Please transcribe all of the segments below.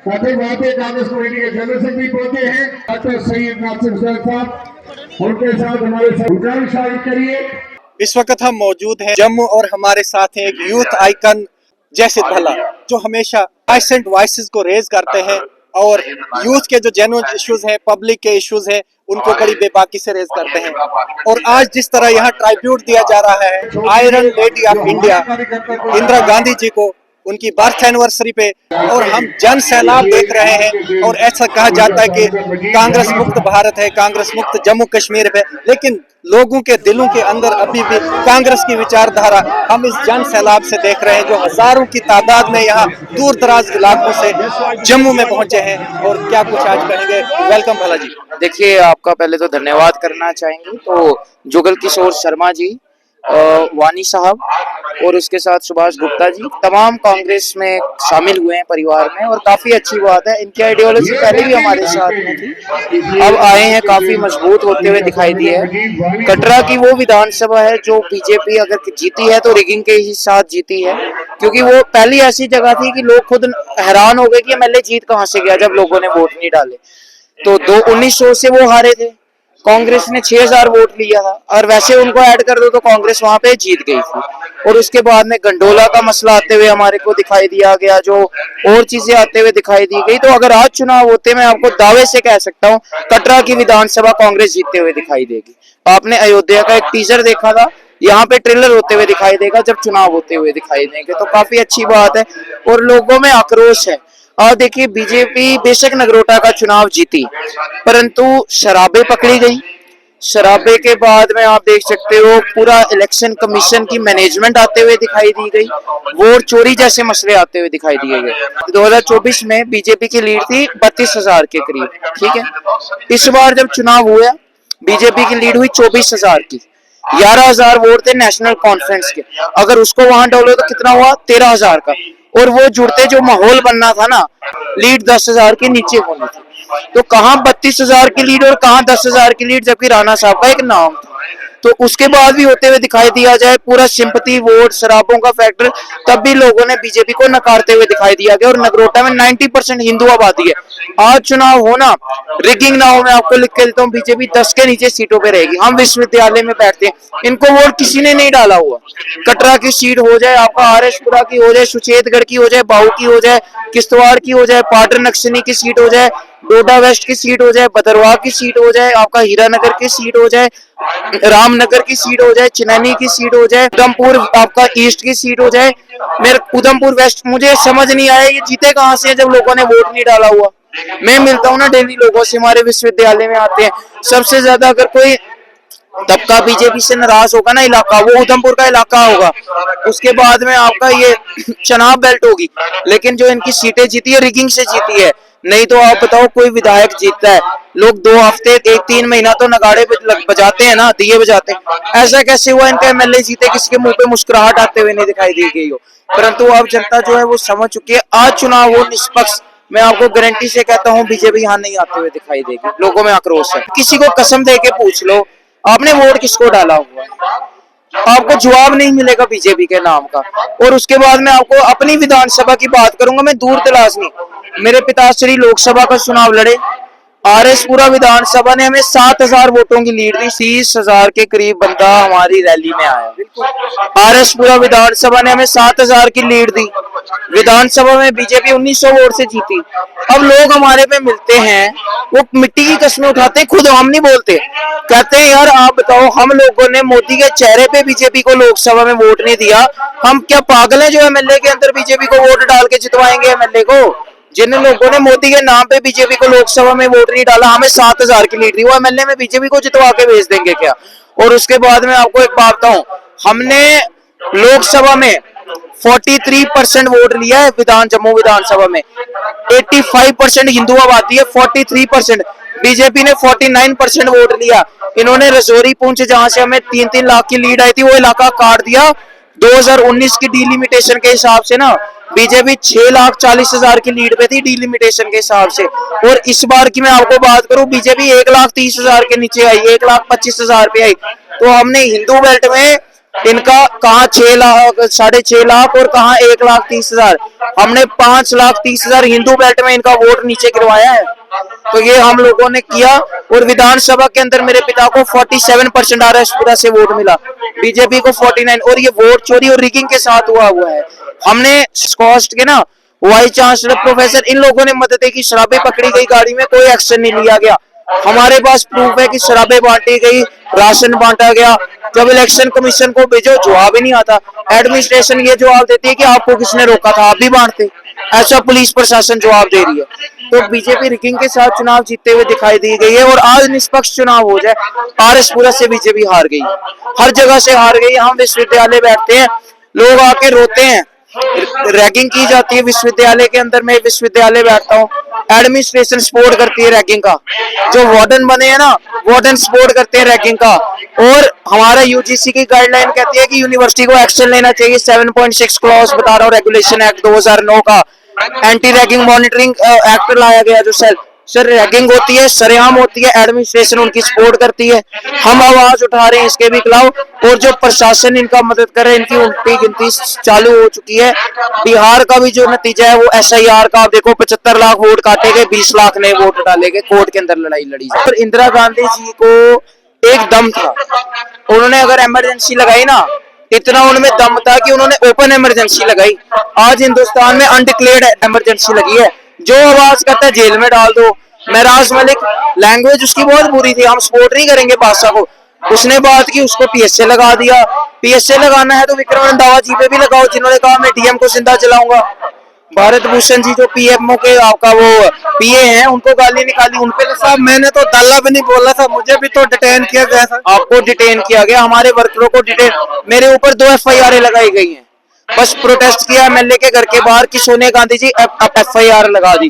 साथ ही कांग्रेस कमेटी के general secretary पहुंचे हैं डॉक्टर सैयद नासिर हुसैन साहब, उनके साथ हमारे साथ शामिल करिए। इस वक्त हम मौजूद हैं जम्मू और हमारे साथ हैं एक यूथ आइकन जैसिद भल्ला, जो हमेशा डाइसेंट वॉइसेस को रेज करते हैं और यूथ के जो जेन्युइन इश्यूज हैं, पब्लिक के इश्यूज हैं, उनको बड़ी बेबाकी से रेज करते हैं। और आज जिस तरह यहाँ ट्राइब्यूट दिया जा रहा है iron lady of India Indira Gandhi ji को उनकी बर्थ एनिवर्सरी पे, और हम जन सैलाब देख रहे हैं। और ऐसा कहा जाता है कि कांग्रेस मुक्त भारत है, कांग्रेस मुक्त जम्मू कश्मीर है, लेकिन लोगों के दिलों के अंदर अभी भी कांग्रेस की विचारधारा हम इस जन सैलाब से देख रहे हैं, जो हजारों की तादाद में यहाँ दूर दराज इलाकों से जम्मू में पहुंचे हैं। और क्या कुछ आज कहेंगे? वेलकम भला जी। देखिए, आपका पहले तो धन्यवाद करना चाहेंगे तो जुगल किशोर शर्मा जी, वानी साहब और उसके साथ सुभाष गुप्ता जी तमाम कांग्रेस में शामिल हुए हैं परिवार में, और काफी अच्छी बात है। इनकी आइडियोलॉजी पहले भी हमारे साथ में थी, अब आए हैं, काफी मजबूत होते हुए दिखाई दिए है। कटरा की वो विधानसभा है जो बीजेपी अगर जीती है तो रिगिंग के ही साथ जीती है, क्योंकि वो पहली ऐसी जगह थी कि लोग खुद हैरान हो गए कि एमएलए जीत कहां से गया जब लोगों ने वोट नहीं डाले। तो 1900 से वो हारे थे, कांग्रेस ने 6000 वोट लिया था, और वैसे उनको ऐड कर दो तो कांग्रेस वहां पे जीत गई थी। और उसके बाद में गंडोला का मसला आते हुए हमारे को दिखाई दिया गया, जो और चीजें आते हुए दिखाई दी गई। तो अगर आज चुनाव होते, मैं आपको दावे से कह सकता हूँ कटरा की विधानसभा कांग्रेस जीतते हुए दिखाई देगी। आपने अयोध्या का एक टीजर देखा था, यहाँ पे ट्रेलर होते हुए दिखाई देगा जब चुनाव होते हुए दिखाई देंगे, तो काफी अच्छी बात है। और लोगों में आक्रोश है। और देखिए, बीजेपी बेशक नगरोटा का चुनाव जीती, परंतु शराबें पकड़ी गई। शराबे के बाद में आप देख सकते हो पूरा इलेक्शन कमीशन की मैनेजमेंट आते हुए दिखाई दी गई, वोट चोरी जैसे मसले आते हुए दिखाई दिए गए। 2024 में बीजेपी की लीड थी 32,000 के करीब, ठीक है। इस बार जब चुनाव हुआ, बीजेपी की लीड हुई 24,000 की, 11,000 वोट थे नेशनल कॉन्फ्रेंस के। अगर उसको वहां डालो तो कितना हुआ? 13,000 का। और वो जुड़ते जो माहौल बनना था ना, लीड 10,000 के नीचे होनी थी। तो कहां 32,000 की लीड और कहां 10,000 की लीड, जबकि राणा साहब का एक नाम था। तो उसके बाद भी होते हुए दिखाई दिया जाए पूरा सिंपैथी वोट, शराबों का फैक्टर, तब भी लोगों ने बीजेपी को नकारते हुए दिखाई दिया गया। और नगरोटा में 90% हिंदू आबादी है। आज चुनाव होना, रिगिंग ना हो, मैं आपको लिख के देता हूँ, बीजेपी 10 के नीचे सीटों पे रहेगी। हम विश्वविद्यालय में बैठते हैं, इनको वोट किसी ने नहीं डाला हुआ। कटरा की सीट हो जाए, आपका आरएसपुरा की हो जाए, सुचेतगढ़ की हो जाए, बाहू की हो जाए, किश्तवाड़ की हो जाए, पाटर नक्सनी की सीट हो जाए, डोडा वेस्ट की सीट हो जाए, भदरवाह की सीट हो जाए, आपका हीरानगर की सीट हो जाए, रामनगर की सीट हो जाए, चिनैनी की सीट हो जाए, उधमपुर आपका ईस्ट की सीट हो जाए, मेरे उधमपुर वेस्ट, मुझे समझ नहीं आया ये जीते कहां से जब लोगों ने वोट नहीं डाला हुआ। मैं मिलता हूँ ना डेली लोगों से, हमारे विश्वविद्यालय में आते हैं। सबसे ज्यादा अगर कोई तबका बीजेपी से नाराज होगा ना इलाका, वो उधमपुर का इलाका होगा। उसके बाद में आपका ये चनाब बेल्ट होगी। लेकिन जो इनकी सीटें जीती है, रिगिंग से जीती है। नहीं तो आप बताओ, कोई विधायक जीतता है, लोग 2 हफ्ते 1-3 महीना तो नगाड़े बजाते हैं ना, दिए बजाते हैं। ऐसा कैसे हुआ इनका एमएलए जीते, किसी के मुंह पे मुस्कुराहट आते हुए नहीं दिखाई दी गई हो। परंतु अब जनता जो है वो समझ चुकी है। आज चुनाव हो निष्पक्ष, मैं आपको गारंटी से कहता हूँ बीजेपी यहाँ नहीं आते हुए दिखाई देगी। लोगों में आक्रोश है। किसी को कसम दे के पूछ लो, आपने वोट किसको डाला हुआ है, आपको जवाब नहीं मिलेगा बीजेपी के नाम का। और उसके बाद मैं आपको अपनी विधानसभा की बात करूंगा। मैं दूर दराज नहीं, मेरे पिताश्री लोकसभा का चुनाव लड़े, आरएसपुरा विधानसभा ने हमें 7,000 वोटों की लीड दी। 30,000 के करीब बंदा हमारी रैली में आया। आरएसपुरा विधानसभा ने हमें 7,000 की लीड दी। विधानसभा में बीजेपी 1900 वोट से जीती। अब लोग हमारे पे मिलते हैं, वो मिट्टी की कस्में उठाते हैं, खुद हम नहीं बोलते, कहते हैं यार आप बताओ, हम लोगों ने मोदी के चेहरे पे बीजेपी को लोकसभा में वोट नहीं दिया, हम क्या पागल हैं जो एमएलए के अंदर बीजेपी को वोट डाल के जितवाएंगे एमएलए को? जिन लोगों ने मोदी के नाम पे बीजेपी को लोकसभा में वोट नहीं डाला, हमें 7,000 की लीड दी, वो एमएलए में बीजेपी को जितवा के भेज देंगे क्या? और उसके बाद में आपको एक बात बताऊं, हमने लोकसभा में 43% वोट लिया है, जम्मू विधानसभा में 85% हिंदू आबादी है, 43%। बीजेपी ने 49% वोट लिया। इन्होंने रजौरी पुंछ, जहां से हमें 3-3 लाख की लीड आई थी, वो इलाका काट दिया। 2019 की डिलिमिटेशन के हिसाब से ना, बीजेपी 6,40,000 की लीड पे थी डिलिमिटेशन के हिसाब से। और इस बार की मैं आपको बात करूं, बीजेपी 1,30,000 के नीचे आई, 1,25,000 पे आई। तो हमने हिंदू बेल्ट में इनका कहाँ 6 लाख 6.5 लाख और कहाँ 1,30,000। हमने 5,30,000 हिंदू बेल्ट में इनका वोट नीचे गिरवाया है। तो ये हम लोगों ने किया और विधानसभा के अंदर मेरे पिता को 47% आरएसपुरा से वोट मिला, बीजेपी को 49, और ये वोट चोरी और रिगिंग के साथ हुआ है। हमने कॉस्ट के ना वाइस चांसलर प्रोफेसर इन लोगों ने मदद की, शराबें पकड़ी गई गाड़ी में, कोई एक्शन नहीं लिया गया। हमारे पास प्रूफ है कि शराबें बांटी गई, राशन बांटा गया। जब इलेक्शन कमीशन को भेजो जवाब ही नहीं आता। एडमिनिस्ट्रेशन ये जवाब देती है कि आपको किसने रोका था, आप भी बांटते। ऐसा पुलिस प्रशासन जवाब दे रही है। तो बीजेपी रिगिंग के साथ चुनाव जीतते हुए दिखाई दी गई है। और आज निष्पक्ष चुनाव हो जाए, आरएसपुरा से बीजेपी हार गई, हर जगह से हार गई। हम विश्वविद्यालय बैठते हैं, लोग आके रोते हैं, रैगिंग की जाती है विश्वविद्यालय के अंदर। मैं विश्वविद्यालय बैठता हूँ, एडमिनिस्ट्रेशन सपोर्ट करती है रैगिंग का। जो वार्डन बने हैं ना, वार्डन सपोर्ट करते हैं रैगिंग का। और हमारा यूजीसी की गाइडलाइन कहती है कि यूनिवर्सिटी को एक्शन लेना चाहिए। 7.6 क्लॉज बता रहा हूँ रेगुलेशन एक्ट 2009 का, एंटी रैगिंग मॉनिटरिंग एक्ट लाया गया जो सर रैगिंग होती है, सरेआम होती है, एडमिनिस्ट्रेशन उनकी सपोर्ट करती है। हम आवाज उठा रहे हैं इसके भी खिलाफ। और जो प्रशासन इनका मदद कर रहे हैं, इनकी उल्टी गिनती चालू हो चुकी है। बिहार का भी जो नतीजा है वो SIR का, आप देखो 75 लाख वोट काटे गए, 20 लाख नए वोट डाले गए, कोर्ट के अंदर लड़ाई लड़ी जाए। और इंदिरा गांधी जी को एक दम था, उन्होंने अगर इमरजेंसी लगाई ना, इतना उनमें दम था कि उन्होंने ओपन इमरजेंसी लगाई। आज हिंदुस्तान में अनडिक्लेयर्ड इमरजेंसी लगी है। जो आवाज करता है जेल में डाल दो। महराज मलिक, लैंग्वेज उसकी बहुत बुरी थी, हम सपोर्ट नहीं करेंगे बादशाह को। उसने बात की, उसको PSA लगा दिया। PSA लगाना है तो विक्रम रंधावा जी पे भी लगाओ, जिन्होंने कहा मैं DM को जिंदा जलाऊंगा। भारत भूषण जी जो PMO के आपका वो PA हैं, उनको गाली निकाली, उनपे साहब मैंने तो दल्ला भी नहीं बोला था, मुझे भी तो डिटेन किया गया था। आपको डिटेन किया गया, हमारे वर्करों को डिटेन। मेरे ऊपर 2 FIR लगाई गई हैं। बस प्रोटेस्ट किया MLA के घर के बाहर कि सोनिया गांधी जी FIR लगा दी।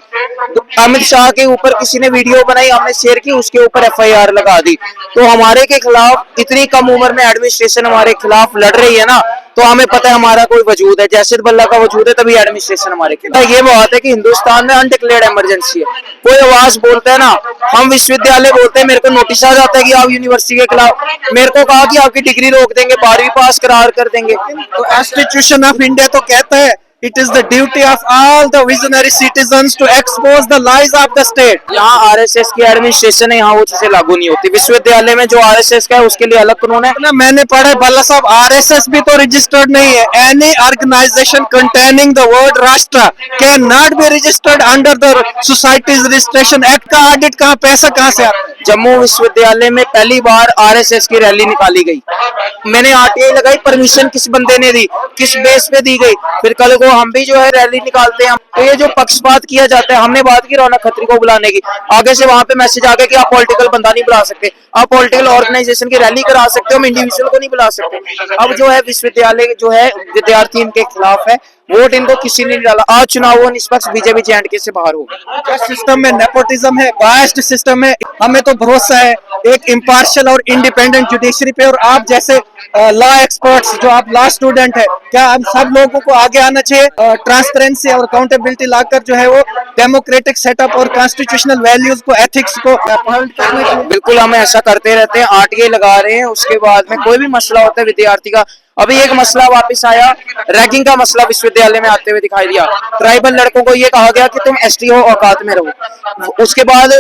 तो अमित शाह के ऊपर किसी ने वीडियो बनाई, हमने शेयर की, उसके ऊपर FIR लगा दी। तो हमारे के खिलाफ इतनी कम उम्र में एडमिनिस्ट्रेशन हमारे खिलाफ लड़ रही है ना, तो हमें पता है हमारा कोई वजूद है। जैसे बल्ला का वजूद है तभी एडमिनिस्ट्रेशन हमारे खिलाफ। ये बात है कि हिंदुस्तान में अनडिक्लेयर्ड इमरजेंसी है। कोई आवाज बोलता है ना, हम विश्वविद्यालय बोलते हैं, मेरे को नोटिस आ जाता है कि आप यूनिवर्सिटी के खिलाफ, मेरे को कहा कि आपकी डिग्री रोक देंगे, 12वीं पास करार कर देंगे। तो कॉन्स्टिट्यूशन ऑफ इंडिया तो कहता है it is the duty of all the visionary citizens to expose the lies of the state। यहाँ RSS की एडमिनिस्ट्रेशन है, यहाँ वो चीजें लागू नहीं होती। विश्वविद्यालय में जो RSS का है उसके लिए अलग कानून है ना। मैंने पढ़ा बल्ला साहब, RSS भी तो रजिस्टर्ड नहीं है। Any organisation containing the word Rashtra can not be registered under the societies registration act का ऑडिट कहाँ, पैसा कहाँ से आता है? जम्मू विश्वविद्यालय में पहली बार RSS की रैली निकाली गई। मैंने RTI लगाई, परमिशन किस बंदे ने दी, किस बेस पे दी गई। फिर कल को हम भी जो है रैली निकालते हैं। तो ये जो पक्षपात किया जाता है, हमने बात की रौनक खत्री को बुलाने की, आगे से वहां पे मैसेज आ गया कि आप पॉलिटिकल बंदा नहीं बुला सकते, आप पॉलिटिकल ऑर्गेनाइजेशन की रैली करा सकते हो, हम इंडिविजुअल को नहीं बुला सकते। अब जो है विश्वविद्यालय जो है विद्यार्थी इनके खिलाफ है, वोट इनको किसी ने नहीं डाला। आज चुनाव वो निष्पक्ष बीजेपी JNK से बाहर होगा। सिस्टम में नेपोटिज्म है, बायस्ड सिस्टम है। हमें तो भरोसा है एक इम्पार्शियल और इंडिपेंडेंट जुडिशरी पे। और आप जैसे लॉ एक्सपर्ट्स, जो आप लॉ स्टूडेंट है, क्या हम सब लोगों को आगे आना चाहिए? ट्रांसपेरेंसी और अकाउंटेबिलिटी लाकर जो है वो डेमोक्रेटिक सेटअप और कॉन्स्टिट्यूशनल वैल्यूज को, एथिक्स को करने चाहिए। बिल्कुल, हम ऐसा करते रहते हैं, RTI लगा रहे हैं। उसके बाद में कोई भी मसला होता है विद्यार्थी का, अभी एक मसला वापस आया, रैगिंग का मसला विश्वविद्यालय में आते हुए दिखाई दिया। ट्राइबल लड़कों को ये कहा गया कि तुम ST हो, औकात में रहो। उसके बाद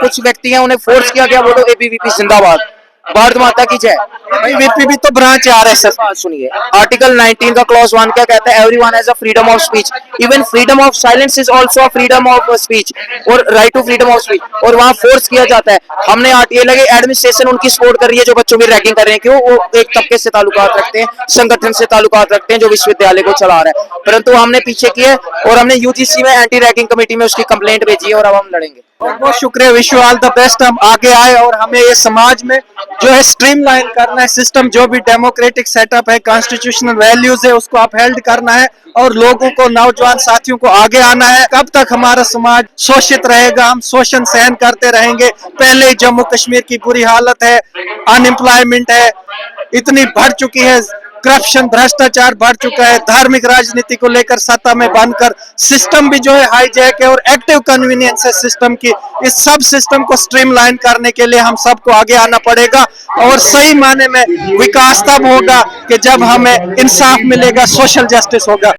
कुछ व्यक्ति हैं, उन्हें फोर्स किया गया, बोलो ABVP जिंदाबाद, भारत माता की जय। ABVP भी तो ब्रांच है RSS। सुनिए, आर्टिकल 19 का क्लॉज 1 क्या कहता है? Everyone has a freedom of speech, even freedom of silence is also a freedom of speech, और right to freedom of speech. और वहां फोर्स किया जाता है। हमने RTI लगे, एडमिनिस्ट्रेशन उनकी सपोर्ट कर रही है जो बच्चों की रैगिंग कर रहे हैं। क्यों? वो एक तबके से ताल्लुकात रखते हैं, संगठन से ताल्लुकात रखते हैं जो विश्वविद्यालय को चला रहा है। परंतु हमने पीछे किया और हमने UGC में एंटी रैगिंग कमेटी में उसकी कंप्लेंट भेजी है और अब हम लड़ेंगे। बहुत बहुत शुक्रिया, wish you all the best. हम आगे आए और हमें ये समाज में जो है स्ट्रीमलाइन करना है सिस्टम, जो भी डेमोक्रेटिक सेटअप है, कॉन्स्टिट्यूशनल वैल्यूज है, उसको अपहेल्ड करना है और लोगों को, नौजवान साथियों को आगे आना है। कब तक हमारा समाज शोषित रहेगा? हम शोषण सहन करते रहेंगे। पहले ही जम्मू कश्मीर की बुरी हालत है, अनएम्प्लॉयमेंट है, इतनी बढ़ चुकी है, करप्शन, भ्रष्टाचार बढ़ चुका है, धार्मिक राजनीति को लेकर सत्ता में बनकर सिस्टम भी जो है हाईजैक है और एक्टिव कन्वीनियंस है सिस्टम की। इस सब सिस्टम को स्ट्रीमलाइन करने के लिए हम सबको आगे आना पड़ेगा और सही मायने में विकास तब होगा कि जब हमें इंसाफ मिलेगा, सोशल जस्टिस होगा।